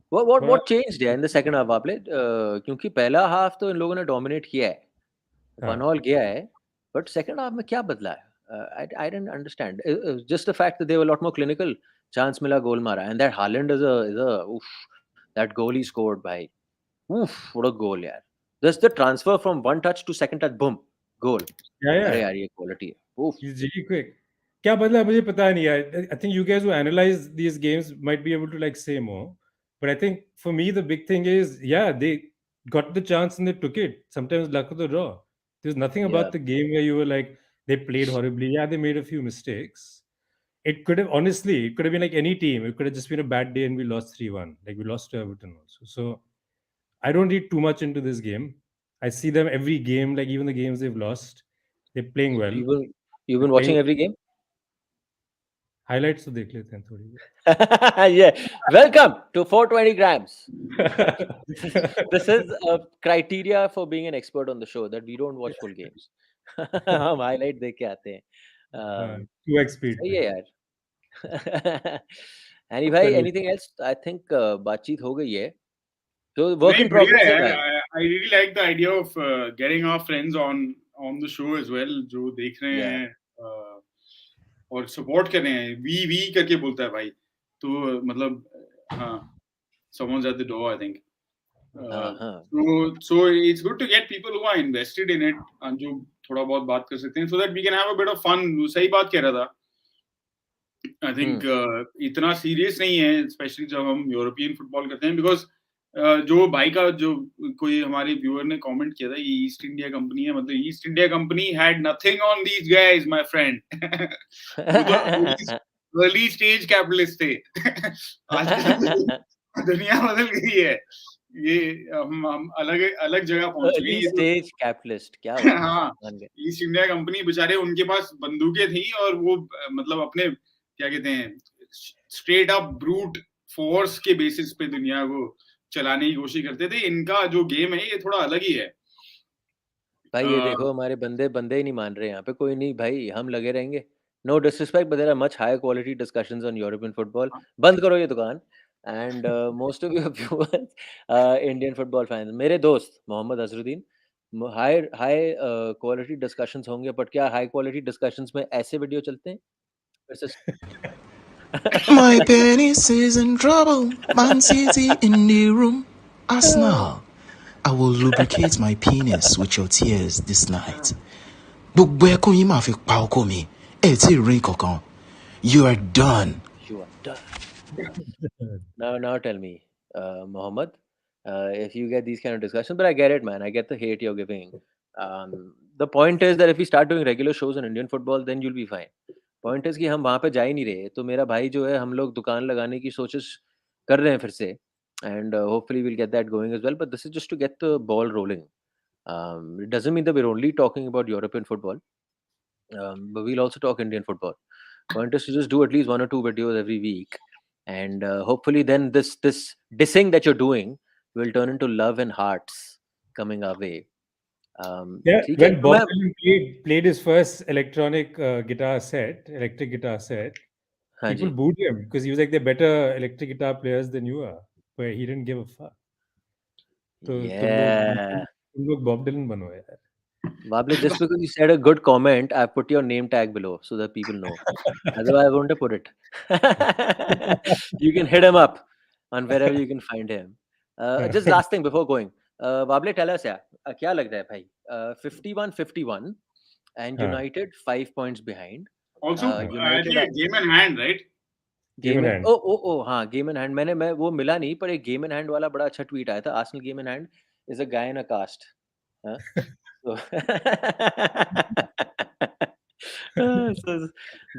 What changed in the second half? आपने क्योंकि पहला half तो इन लोगों ने dominate किया है, 1-1 गया है, but second half में क्या बदला है? I didn't understand. Just the fact that they were a lot more clinical. Chance मिला, goal मारा, and that Haaland is a that goal he scored by. What a goal, यार! Just the transfer from one touch to second touch, boom, goal. अरे यार ये quality है. He's really quick. क्या बदला मुझे पता नहीं यार. I think you guys who analyze these games might be able to like say more. But I think for me the big thing is they got the chance and they took it. Sometimes luck of the draw. There's nothing about the game where you were like they played horribly. Yeah, they made a few mistakes. It could have been like any team. It could have just been a bad day and we lost 3-1. Like we lost to Everton also. So I don't read too much into this game. I see them every game, like even the games they've lost. They're playing well. You've been watching every game? Highlights to dekh lete hain thodi. Yeah. Welcome to 420 grams. This is a criteria for being an expert on the show, that we don't watch full games. हम highlight देख के आते हैं. 2x speed. सही है यार. Annie भाई, anything else? I think बातचीत हो गई है. So work in progress. I really like the idea of getting our friends on the show as well, जो देख रहे हैं और सपोर्ट कर रहे हैं. वी करके बोलता है भाई, तो मतलब someone's at the door, I think. हाँ So it's good to get people who are invested in it and जो थोड़ा बहुत बात कर सकते हैं, so that we can have a bit of fun. सही बात कह रहा था. I think इतना सीरियस नहीं है, स्पेशली जब हम यूरोपियन फुटबॉल करते हैं, बिकॉज जो भाई का जो कोई हमारे व्यूअर ने कमेंट किया था, ये ईस्ट इंडिया कंपनी है, मतलब east India company had nothing on these guys my friend. वो तो अर्ली स्टेज कैपिटलिस्ट थे. आजकल दुनिया बदल गई है. ये हम अलग अलग जगह पहुंच गए. अर्ली ये तो स्टेज कैपिटलिस्ट, क्या बात है. हाँ, मान गए. ईस्ट इंडिया कंपनी बेचारे, उनके पास बंदूकें थी और वो मतलब अपने क्या कहते हैं, स्ट्रेट अप ब्रूट फोर्स के बेसिस पे दुनिया को चलाने की कोशिश करते थे. इनका जो गेम है ये थोड़ा अलग ही है. भाई ये देखो हमारे बंदे बंदे ही नहीं मान रहे यहाँ पे. कोई नहीं भाई, हम लगे रहेंगे. No disrespect, but there are much high quality discussions on European football. बंद करो ये दुकान. And most of your viewers Indian football fans, मेरे दोस्त Mohammad Azharuddin, high high quality discussions होंगे, बट क्या हाई क्वालिटी डिस्कशंस में ऐसे वीडियो चलते हैं? फिर से My penis is in trouble. Man City in the room. Arsenal, I will lubricate my penis with your tears this night. Gbogbo ẹkún yín máa fi pa ọkọ mi. Ẹ tí ì rí kankan. You are done. you are done. Now tell me, Mohammed, if you get these kind of discussions, but I get it, man. I get the hate you're giving. The point is that if we start doing regular shows on Indian football, then you'll be fine. Point is कि हम वहाँ पे जा ही नहीं रहे. तो मेरा भाई जो है, हम लोग दुकान लगाने की कोशिश कर रहे हैं फिर से, and hopefully we'll get that going as well. But this is just to get the ball rolling. It doesn't mean that we're only talking about European football, but we'll also talk Indian football. Point is to just do at least 1 or 2 videos every week, and hopefully then this dissing that you're doing will turn into love and hearts coming our way. Yeah, ठीक है, when तो Bob मैं Dylan played his first electric guitar set, हाँ people ji. booed him because he was like, they're better electric guitar players than you are, but he didn't give a fuck. तो Yeah. तुम लोग Bob Dylan बनो यार. Wable, just because you said a good comment, I put your name tag below so that people know. Otherwise, I wouldn't have put it. You can hit him up on wherever you can find him. Just last thing before going. Wable, tell us, क्या लगता है भाई? 51-51 and United 5 points behind. Also, I United think game in hand, right? Game in hand. Oh, हाँ, game in hand. मैं वो मिला नहीं, पर एक game in hand वाला बड़ा अच्छा tweet आया था. Arsenal game in hand is a guy in a cast. हाँ? So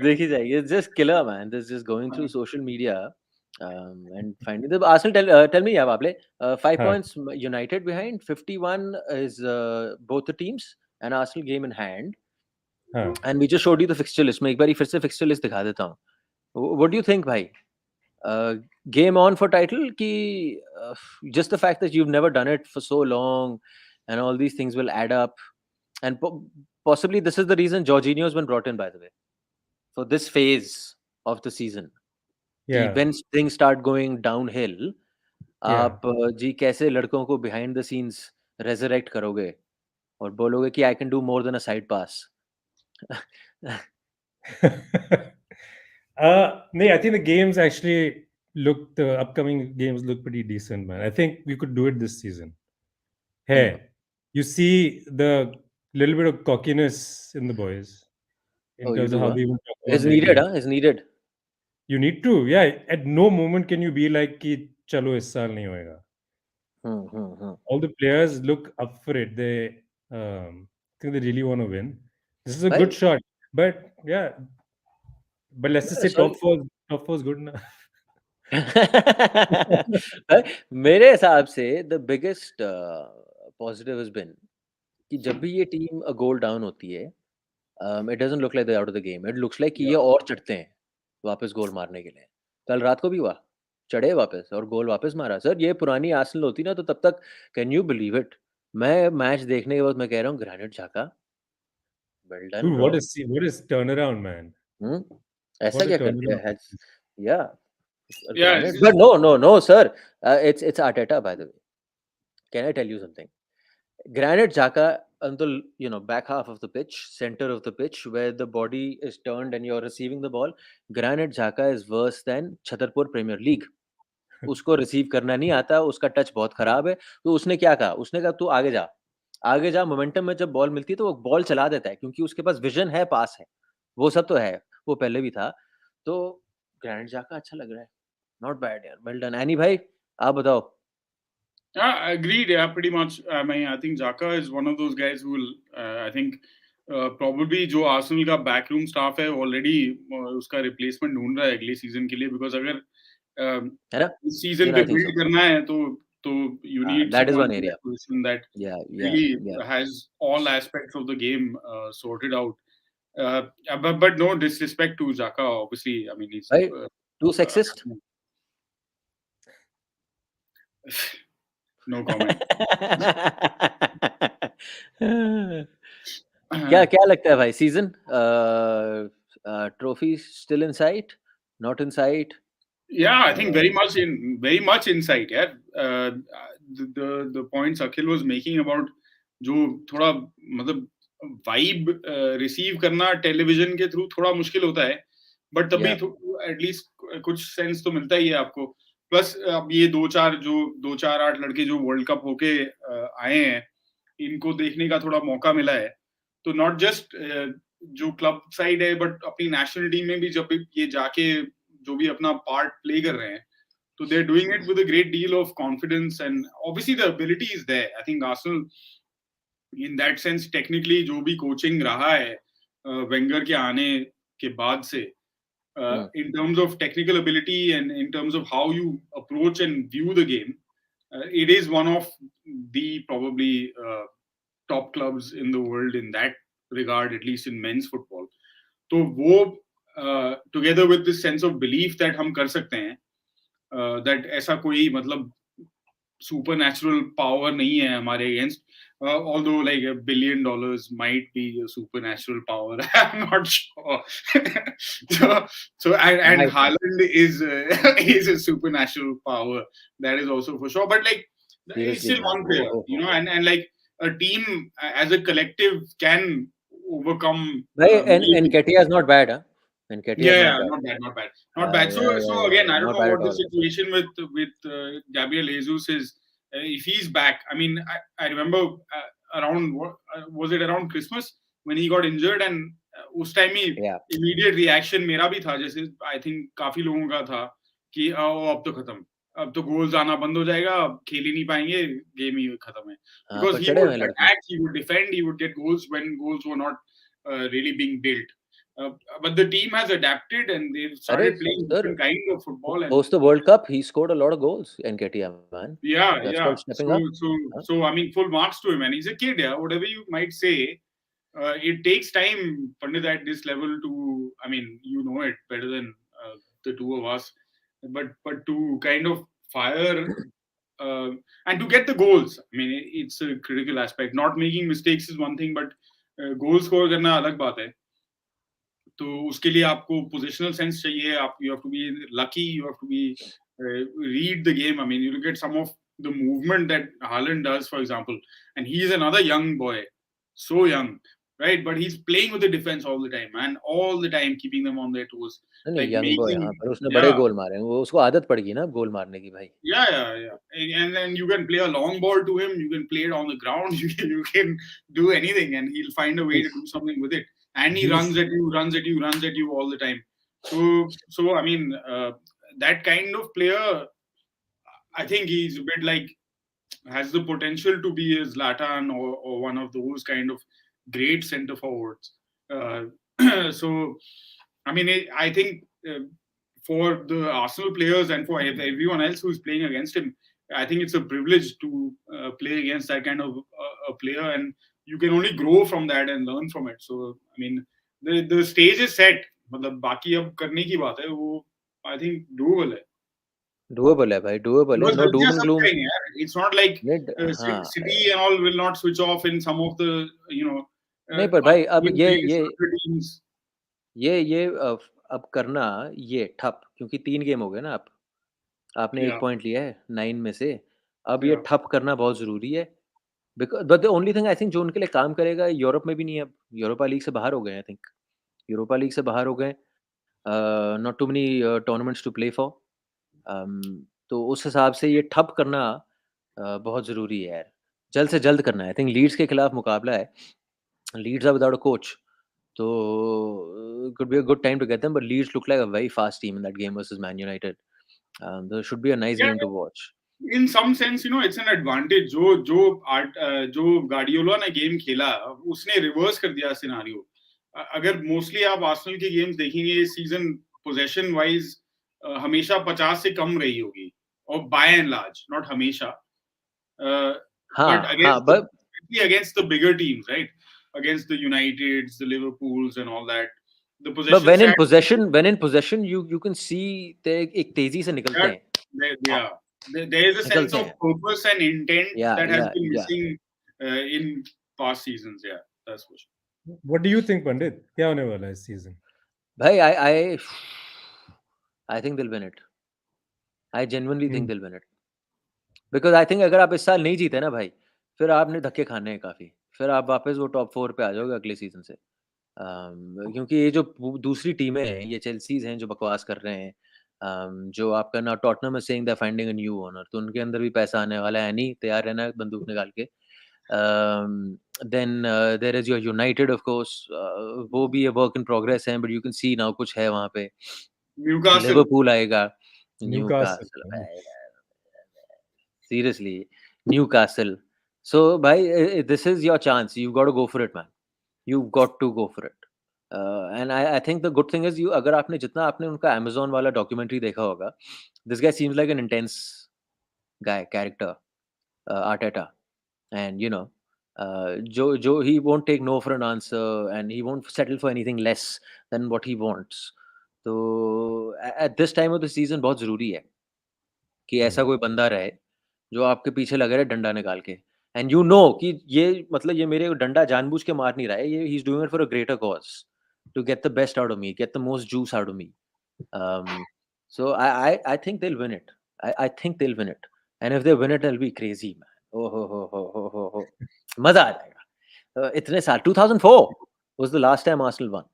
देखी जाएगी. It's just killer, man. This just going through social media and finding the Arsenal. Tell me, Wable, 5 points United behind. 51 is both the teams and Arsenal game in hand. And we just showed you the fixture list. मैं एक बारी फिर से fixture list दिखा देता हूँ. What do you think, भाई? Game on for title? कि just the fact that you've never done it for so long, and all these things will add up, and possibly this is the reason Jorginho has been brought in, by the way, for this phase of the season. Yeah. When things start going downhill, आप जी कैसे लड़कों को behind the scenes resurrect करोगे और बोलोगे कि I can do more than a side pass. No, I think the games actually the upcoming games look pretty decent, man. I think we could do it this season. Hey, you see the little bit of cockiness in the boys in terms of how they even talk about Is their needed, game. Is needed. You need to, yeah. At no moment can you be like कि चलो इस साल नहीं होएगा. All the players look up for it. They think they really want to win. This is a good shot, but yeah. But let's just say top four is good enough. मेरे हिसाब से the biggest positive has been कि जब भी ये team a goal down होती है, it doesn't look like they're out of the game. It looks like कि ये और चढ़ते हैं वापस गोल मारने के लिए. कल रात को भी हुआ, चढ़े वापस और गोल वापस मारा. सर ये पुरानी आर्सेनल होती ना, तो तब तक can you believe it? मैं मैच देखने के बाद मैं कह रहा हूँ ग्रेनिट झाका, well done, Dude, bro. what is turnaround, man? ऐसा क्या कर दिया? Yeah. Yeah, But no, sir. It's Arteta, by the way. Can I tell you something? Granit Xhaka on the back half of the pitch, center of the pitch, where the body is turned and you're receiving the ball. Granit Xhaka is worse than Chhatarpur Premier League. उसको receive करना नहीं आता, उसका touch बहुत खराब है। तो उसने क्या कहा? उसने कहा, "तू आगे जा, मोमेंटम में जब बॉल मिलती है तो वो बॉल चला देता है क्योंकि उसके पास विज़न है, पास है। वो सब तो है, वो पहले भी था। तो ग्रैंड जाका अच्छा लग रहा है। नॉट बैड यार, वेल डन। एनी भाई, आप बताओ? Yeah, agreed. Yeah, pretty much. I mean, I think Xhaka is one of those guys who will, I think, probably जो आर्सेनल का बैकरूम स्टाफ है ऑलरेडी उसका रिप्लेसमेंट ढूंढ रहा है अगले सीजन के लिए, बिकॉज अगर है ना? इस सीजन इवन पे आई थिंक बिल्ड सो। करना है तो you need that is someone one in area. That position that या, really has all aspects of the game sorted out. But no disrespect to Xhaka, obviously. I mean, he's भाई, to sexist? no comment. क्या लगता है भाई, season trophy still in site? Not in site? Yeah, I think very much insight. Yeah, the points Akhil was making about जो थोड़ा मतलब vibe receive करना television के थ्रू थोड़ा मुश्किल होता है, बट तभी एटलीस्ट कुछ सेंस तो मिलता ही है आपको। प्लस अब ये दो चार आठ लड़के जो वर्ल्ड कप होके आए हैं, इनको देखने का थोड़ा मौका मिला है। तो नॉट जस्ट जो क्लब साइड है, बट अपनी नेशनल टीम में भी जब ये जाके जो भी अपना पार्ट प्ले कर रहे हैं, तो they are doing it with a great deal of confidence and obviously the ability is there. I think Arsenal in that sense technically जो भी कोचिंग रहा है वेंगर के आने के बाद से, in terms of technical ability and in terms of how you approach and view the game, it is one of the probably top clubs in the world in that regard, at least in men's football. तो वो together with this sense of belief that हम कर सकते हैं, that ऐसा कोई मतलब supernatural power नहीं है हमारे against, although like $1 billion might be a supernatural power. I'm not sure. And Haaland is is a supernatural power, that is also for sure. But like it's still one player, you know, and like a team as a collective can overcome. भाई, Nketiah is not bad, huh? Nketiah is Yeah, not bad. not bad. So again, I don't Not know bad what at the all. situation with Gabriel Jesus is. If he's back, I mean, I remember around was it around Christmas when he got injured, and उस time ही Yeah. immediate reaction मेरा भी था, जैसे I think काफी लोगों का था कि अब तो खत्म, अब तो गोल्स आना बंद हो जाएगा, अब खेल ही नहीं पाएंगे, गेम ही खत्म है। हाँ, Because पर he चढ़े would हुए लड़के। attack, he would defend, he would get goals when goals were not really being built. But the team has adapted and they've started playing sir, different kind of football. And post the World Cup, he scored a lot of goals, Nketiah, man. yeah, That's yeah. called stepping up. Huh? So I mean, full marks to him. And he's a kid, yeah. Whatever you might say, it takes time, Pandit, at this level to. I mean, you know it better than the two of us. But to kind of fire and to get the goals. I mean, it's a critical aspect. Not making mistakes is one thing, but goal score करना अलग बात है। तो उसके लिए आपको positional sense चाहिए, आप you have to be lucky, you have to be read the game. I mean, you look at some of the movement that Haaland does, for example, and he is another young boy, so young, right? But he's playing with the defense all the time, man, all the time, keeping them on their toes, नहीं, like young boy, making, हाँ, पर उसने बड़े yeah, गोल मारे हैं, वो उसको आदत पड़ गई ना गोल मारने की भाई। yeah. And then you can play a long ball to him, you can play it on the ground, you can do anything, and he'll find a way to do something with it. And he runs at you all the time. So I mean, that kind of player, I think he's a bit like has the potential to be a Zlatan or one of those kind of great center forwards. So I mean, I think for the Arsenal players and for everyone else who's playing against him, I think it's a privilege to play against that kind of a player, and you can only grow from that and learn from it. So I mean, the stage is set. मतलब बाकी अब करने की बात है, वो I think doable है। Doable है भाई, डुएबल है, Because नो डूम गलतियां एंड सब ग्लूम। करेंगे यार। It's not like हाँ, City and all will not switch off in some of the नहीं पर भाई अब other teams. ये अब करना ये ठप, क्योंकि 3 गेम हो गए ना, आपने 1 Yeah, पॉइंट लिया है 9 में से, अब ये yeah. ठप करना बहुत ज़रूरी है। But the only thing I think जो उनके लिए काम करेगा, यूरोप में भी नहीं है अब, यूरोपा लीग से बाहर हो गए आई थिंक, यूरोपा लीग से बाहर हो गए, not too many tournaments to play for. तो उस हिसाब से ये ठप करना बहुत ज़रूरी है यार, जल्द से जल्द करना है। आई थिंक लीड्स के खिलाफ मुकाबला है, Leeds are without a coach, तो could be a good time to get them, but Leeds look like a very fast team in that game versus Man United. There should be a nice Yeah, game to watch. in some sense, you know, it's an advantage. जो Guardiola ने game खेला, उसने reverse कर दिया scenario. अगर mostly आप Arsenal के games देखेंगे इस सीजन, पोजेशन वाइज हमेशा 50 से कम रही होगी, और बाय एंड लार्ज, नॉट हमेशा, but हाँ, but against the bigger teams, right? Against the Uniteds, the Liverpools, and all that, the but possession when in stats, possession, you can see they एक तेजी से निकलते हैं. yeah, there is a sense निकलते of हैं. purpose and intent Yeah, that has yeah, been yeah. missing in past seasons. Yeah, that's for sure. What do you think, Pandit? क्या होने वाला है इस season? भाई, I think they'll win it. I genuinely think they'll win it. Because I think अगर आप इस साल नहीं जीते ना भाई, फिर आपने धक्के खाने हैं काफ़ी. फिर आप वापस वो टॉप 4 पे आ जाओगे अगले सीज़न से. क्योंकि ये जो दूसरी टीमें हैं, ये चेल्सीज़ हैं जो बकवास कर रहे हैं. जो आपका ना Tottenham is saying they are finding a new owner, तो उनके अंदर भी पैसा आने वाला है. नहीं, तैयार रहना है बंदूक निकाल के. Then there is your United of course, वो भी a वर्क इन प्रोग्रेस है, but you can see now कुछ है वहाँ पे. Newcastle. लिवरपूल आएगा, Newcastle. न्यूकासल आएगा. Seriously, Newcastle. So, bhai, this is your chance. You've got to go for it, man. You've got to go for it. And I think the good thing is अगर आपने जितना आपने उनका Amazon वाला documentary देखा होगा, this guy seems like an intense guy, character, Arteta, and you know, जो he won't take no for an answer, and he won't settle for anything less than what he wants. तो at this time of the season बहुत ज़रूरी है कि ऐसा कोई बंदा रहे जो आपके पीछे लगा रहे डंडा निकाल के, एंड यू नो कि ये मतलब ये मेरे डंडा जानबूझ के मार नहीं रहा है, ये he is doing it for a greater cause to get the best out of me, get the most juice out of me. So I think they'll win it. I think they'll win it, and if they win it, it'll be crazy, man. Oh ho. मजा आ जाएगा. इतने साल 2004 was the last time Arsenal won.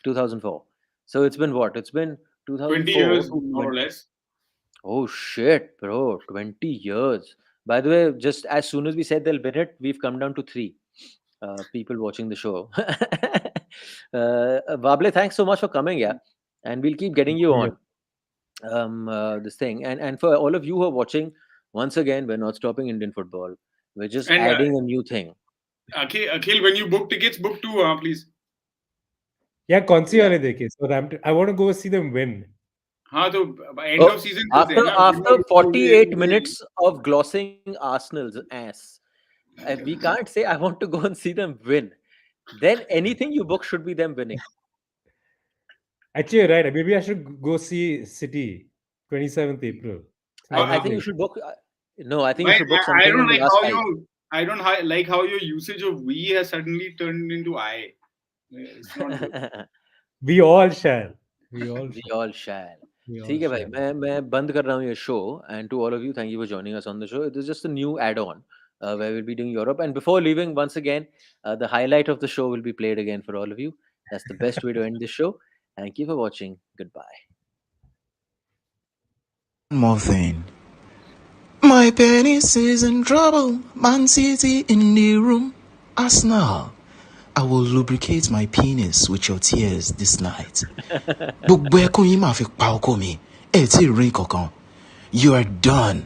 2004. So it's been what? It's been 20 2004 years, to more or less. Oh shit, bro, 20 years. By the way, just as soon as we said they'll win it, we've come down to 3 people watching the show. Wable, thanks so much for coming, yeah. And we'll keep getting you on this thing. And for all of you who are watching, once again, we're not stopping Indian football. We're just And, adding a new thing. Akhil, when you book tickets, book 2, please. Yeah, कौन सी वाले देखे? Southampton. I want to go see them win. हाँ, तो end of season चलते हैं ना. After 48 minutes of glossing Arsenal's ass, we can't say I want to go and see them win. Then anything you book should be them winning. Actually, you're right. Maybe I should go see City, 27th April. I think you should book. No, I think you should book I something don't in the like last how 5. I don't like how your usage of we has suddenly turned into I. It's not good. We all shall. We all We shall. all shall. We all ठीक है भाई, shall. मैं बंद कर रहा हूँ ये show, and to all of you, thank you for joining us on the show. It is just a new add-on where we'll be doing Europe. And before leaving, once again, the highlight of the show will be played again for all of you. That's the best way to end this show. Thank you for watching. Goodbye. One more thing. My penis is in trouble. Man City in the room. Arsenal. I will lubricate my penis with your tears this night. Gbogbo ẹkún yín máa fi pa ọkọ mi. Ẹ tí ì rí kankan. You are done.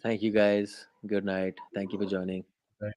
Thank you guys. Good night. Thank you for joining. Right.